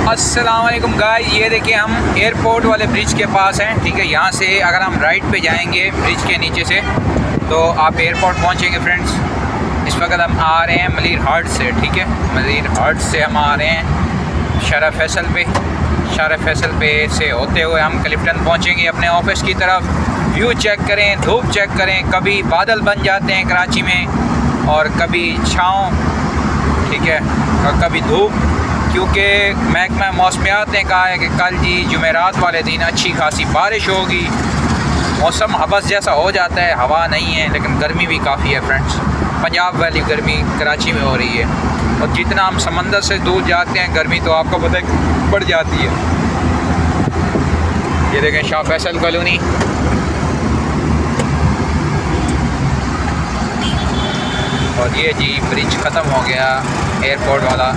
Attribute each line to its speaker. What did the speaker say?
Speaker 1: अस्सलाम वालेकुम गाइस, ये देखिए हम एयरपोर्ट वाले ब्रिज के पास हैं। ठीक है, यहाँ से अगर हम राइट पे जाएंगे ब्रिज के नीचे से तो आप एयरपोर्ट पहुँचेंगे फ्रेंड्स। इस वक्त हम आ रहे हैं मलिर हार्ट से। ठीक है, मलिर हार्ट से हम आ रहे हैं शारा फैसल पे। शारा फैसल पे से होते हुए हम क्लिफ्टन पहुँचेंगे अपने ऑफिस की तरफ। व्यू चेक करें, धूप चेक करें, कभी बादल बन जाते हैं कराची में और कभी छाँव, ठीक है, और कभी धूप, क्योंकि महकमा मौसमियात ने कहा है कि कल जी जुमेरात वाले दिन अच्छी खासी बारिश होगी। मौसम हबस जैसा हो जाता है, हवा नहीं है, लेकिन गर्मी भी काफ़ी है फ्रेंड्स। पंजाब वाली गर्मी कराची में हो रही है और जितना हम समंदर से दूर जाते हैं गर्मी तो आपको पता है बढ़ जाती है। ये देखें शाह फैसल कॉलोनी, और ये जी ब्रिज ख़त्म हो गया एयरपोर्ट वाला।